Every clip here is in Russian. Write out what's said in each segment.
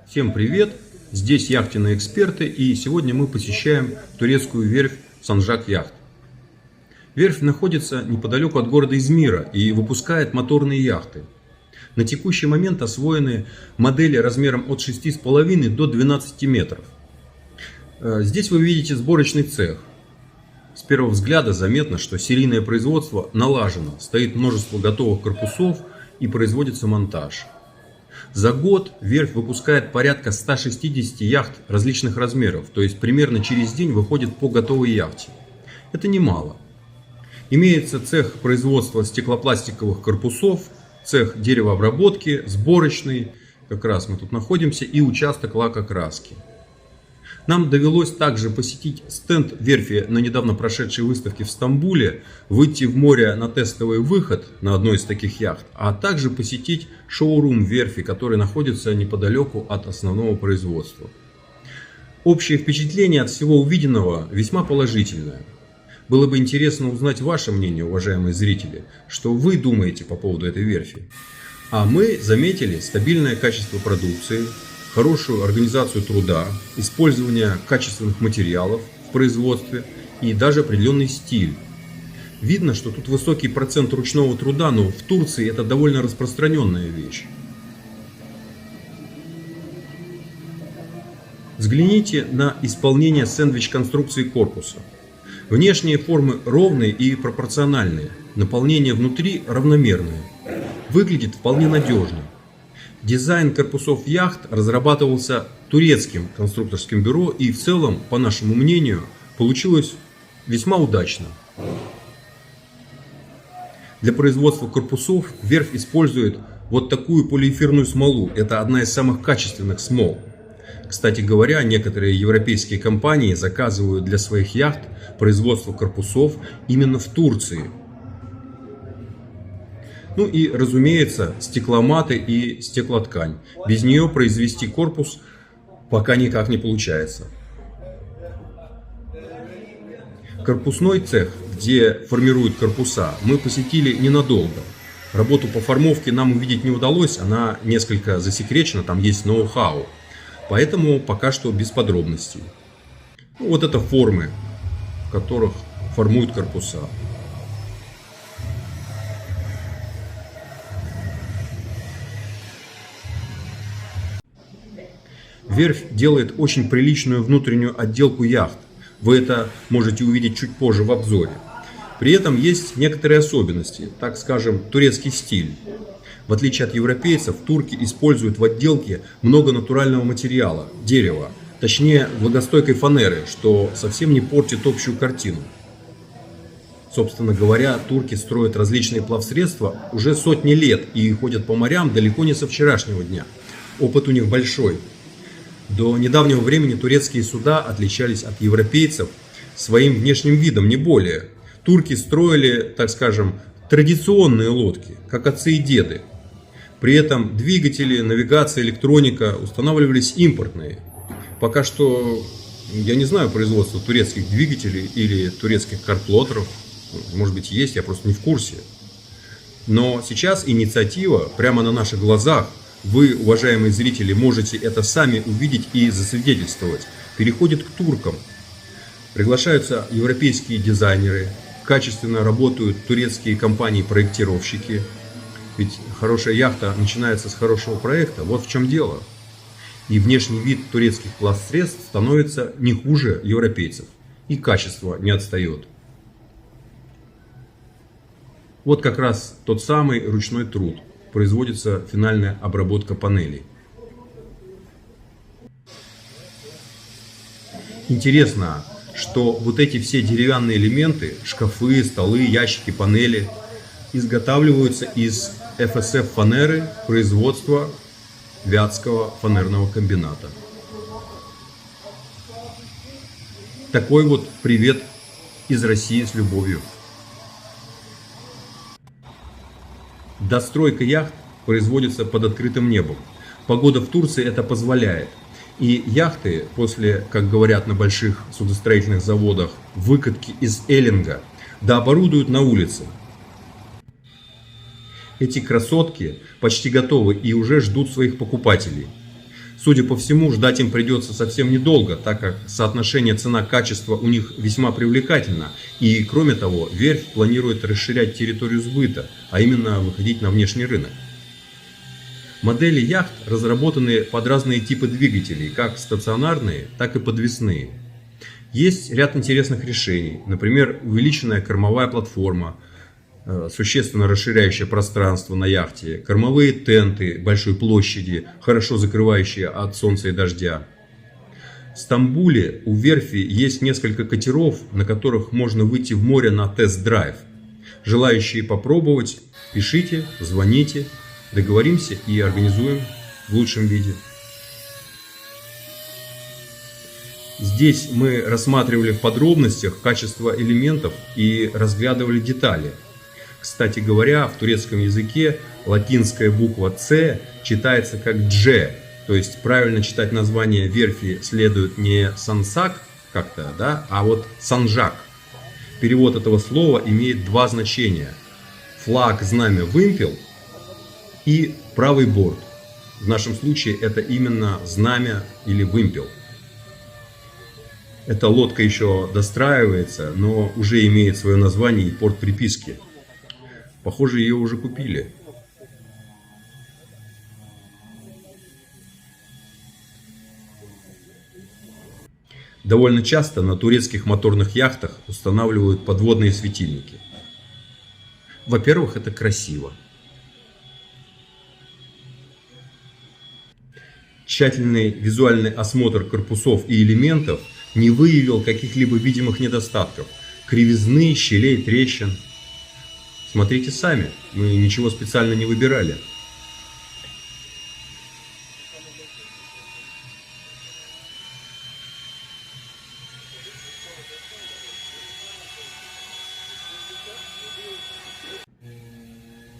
Всем привет! Здесь яхтенные эксперты, и сегодня мы посещаем турецкую верфь Санжак Яхт. Верфь находится неподалеку от города Измира и выпускает моторные яхты. На текущий момент освоены модели размером от 6,5 до 12 метров. Здесь вы видите сборочный цех. С первого взгляда заметно, что серийное производство налажено, стоит множество готовых корпусов и производится монтаж. За год верфь выпускает порядка 160 яхт различных размеров, то есть примерно через день выходит по готовой яхте. Это немало. Имеется цех производства стеклопластиковых корпусов, цех деревообработки, сборочный, как раз мы тут находимся, и участок лакокраски. Нам довелось также посетить стенд верфи на недавно прошедшей выставке в Стамбуле, выйти в море на тестовый выход на одной из таких яхт, а также посетить шоурум верфи, который находится неподалеку от основного производства. Общее впечатление от всего увиденного весьма положительное. Было бы интересно узнать ваше мнение, уважаемые зрители, что вы думаете по поводу этой верфи. А мы заметили стабильное качество продукции, хорошую организацию труда, использование качественных материалов в производстве и даже определенный стиль. Видно, что тут высокий процент ручного труда, но в Турции это довольно распространенная вещь. Взгляните на исполнение сэндвич-конструкции корпуса. Внешние формы ровные и пропорциональные, наполнение внутри равномерное. Выглядит вполне надежно. Дизайн корпусов яхт разрабатывался турецким конструкторским бюро и в целом, по нашему мнению, получилось весьма удачно. Для производства корпусов верфь использует вот такую полиэфирную смолу. Это одна из самых качественных смол. Кстати говоря, некоторые европейские компании заказывают для своих яхт производство корпусов именно в Турции. Ну и, разумеется, стекломаты и стеклоткань. Без нее произвести корпус пока никак не получается. Корпусной цех, где формируют корпуса, мы посетили ненадолго. Работу по формовке нам увидеть не удалось, она несколько засекречена, там есть ноу-хау. Поэтому пока что без подробностей. Вот это формы, в которых формуют корпуса. Верфь делает очень приличную внутреннюю отделку яхт. Вы это можете увидеть чуть позже в обзоре. При этом есть некоторые особенности, так скажем, турецкий стиль. В отличие от европейцев, турки используют в отделке много натурального материала, дерева, точнее влагостойкой фанеры, что совсем не портит общую картину. Собственно говоря, турки строят различные плавсредства уже сотни лет и ходят по морям далеко не со вчерашнего дня. Опыт у них большой. До недавнего времени турецкие суда отличались от европейцев своим внешним видом, не более. Турки строили, так скажем, традиционные лодки, как отцы и деды. При этом двигатели, навигация, электроника устанавливались импортные. Пока что я не знаю производства турецких двигателей или турецких карплотеров. Может быть есть, я просто не в курсе. Но сейчас инициатива прямо на наших глазах. Вы, уважаемые зрители, можете это сами увидеть и засвидетельствовать. Переходит к туркам. Приглашаются европейские дизайнеры, качественно работают турецкие компании-проектировщики. Ведь хорошая яхта начинается с хорошего проекта. Вот в чем дело. И внешний вид турецких плавсредств становится не хуже европейцев. И качество не отстает. Вот как раз тот самый ручной труд. Производится финальная обработка панелей. Интересно, что вот эти все деревянные элементы, шкафы, столы, ящики, панели, изготавливаются из ФСФ фанеры производства Вятского фанерного комбината. Такой вот привет из России с любовью. Достройка яхт производится под открытым небом. Погода в Турции это позволяет. И яхты после, как говорят на больших судостроительных заводах, выкатки из эллинга дооборудуют на улице. Эти красотки почти готовы и уже ждут своих покупателей. Судя по всему, ждать им придется совсем недолго, так как соотношение цена-качество у них весьма привлекательно. И кроме того, верфь планирует расширять территорию сбыта, а именно выходить на внешний рынок. Модели яхт разработаны под разные типы двигателей, как стационарные, так и подвесные. Есть ряд интересных решений, например, увеличенная кормовая платформа, существенно расширяющая пространство на яхте, кормовые тенты большой площади, хорошо закрывающие от солнца и дождя. В Стамбуле у верфи есть несколько катеров, на которых можно выйти в море на тест-драйв. Желающие попробовать, пишите, звоните, договоримся и организуем в лучшем виде. Здесь мы рассматривали в подробностях качество элементов и разглядывали детали. Кстати говоря, в турецком языке латинская буква «С» читается как «Дж», то есть правильно читать название верфи следует не «Сансак» как-то, да, а вот «Санжак». Перевод этого слова имеет два значения: флаг, знамя, вымпел и правый борт. В нашем случае это именно знамя или вымпел. Эта лодка еще достраивается, но уже имеет свое название и порт приписки. Похоже, ее уже купили. Довольно часто на турецких моторных яхтах устанавливают подводные светильники. Во-первых, это красиво. Тщательный визуальный осмотр корпусов и элементов не выявил каких-либо видимых недостатков, кривизны, щелей, трещин. Смотрите сами, мы ничего специально не выбирали.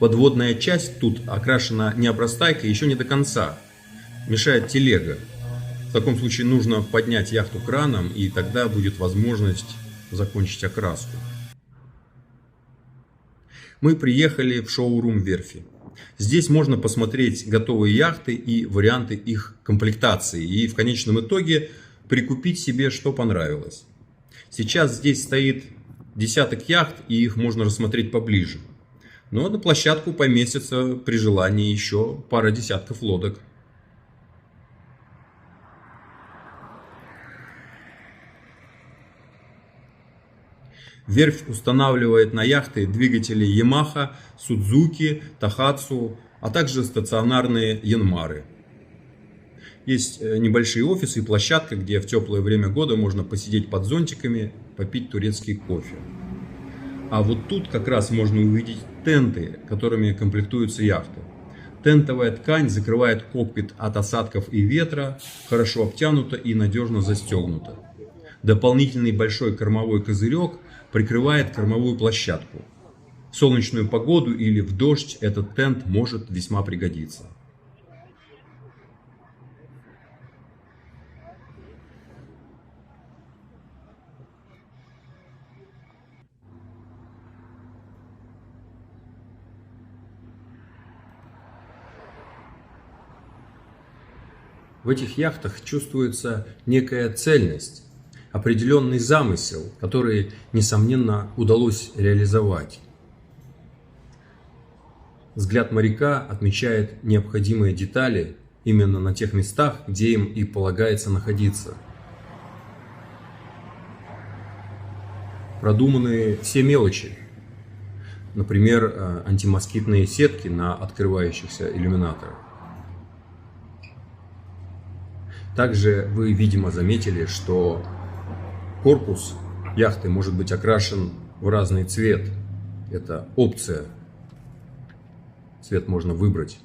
Подводная часть тут окрашена необрастайкой еще не до конца. Мешает телега. В таком случае нужно поднять яхту краном, и тогда будет возможность закончить окраску. Мы приехали в шоурум верфи. Здесь можно посмотреть готовые яхты и варианты их комплектации, и в конечном итоге прикупить себе, что понравилось. Сейчас здесь стоит десяток яхт, и их можно рассмотреть поближе. Но на площадку поместится при желании еще пара десятков лодок. Верфь устанавливает на яхты двигатели Yamaha, Suzuki, Tohatsu, а также стационарные Янмары. Есть небольшие офисы и площадка, где в теплое время года можно посидеть под зонтиками, попить турецкий кофе. А вот тут как раз можно увидеть тенты, которыми комплектуются яхты. Тентовая ткань закрывает кокпит от осадков и ветра, хорошо обтянута и надежно застегнута. Дополнительный большой кормовой козырек прикрывает кормовую площадку. В солнечную погоду или в дождь этот тент может весьма пригодиться. В этих яхтах чувствуется некая цельность, определенный замысел, который, несомненно, удалось реализовать. Взгляд моряка отмечает необходимые детали именно на тех местах, где им и полагается находиться. Продуманы все мелочи. Например, антимоскитные сетки на открывающихся иллюминаторах. Также вы, видимо, заметили, что корпус яхты может быть окрашен в разный цвет. Это опция. Цвет можно выбрать.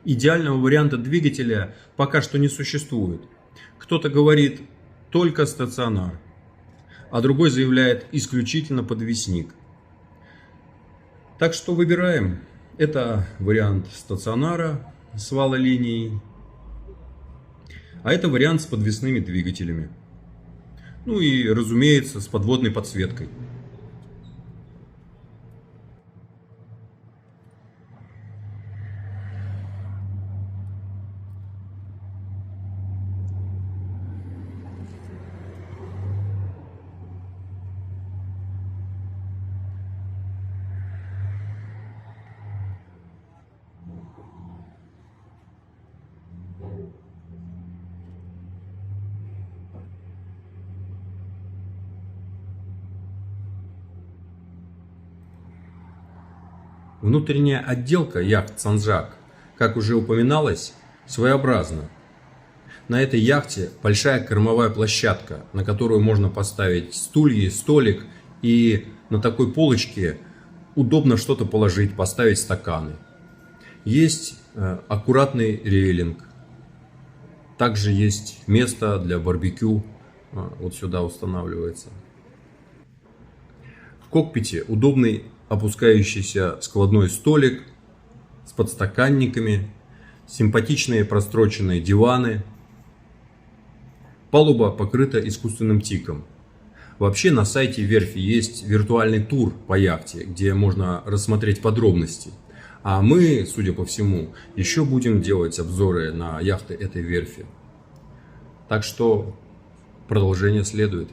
Идеального варианта двигателя пока что не существует. Кто-то говорит только стационар, а другой заявляет исключительно подвесник. Так что выбираем. Это вариант стационара с валолинией, а это вариант с подвесными двигателями. Ну и, разумеется, с подводной подсветкой. Внутренняя отделка яхт Санжак, как уже упоминалось, своеобразна. На этой яхте большая кормовая площадка, на которую можно поставить стулья, столик, и на такой полочке удобно что-то положить, поставить стаканы. Есть аккуратный рейлинг. Также есть место для барбекю, вот сюда устанавливается. В кокпите удобный опускающийся складной столик с подстаканниками, симпатичные простроченные диваны. Палуба покрыта искусственным тиком. Вообще на сайте верфи есть виртуальный тур по яхте, где можно рассмотреть подробности. А мы, судя по всему, еще будем делать обзоры на яхты этой верфи. Так что продолжение следует.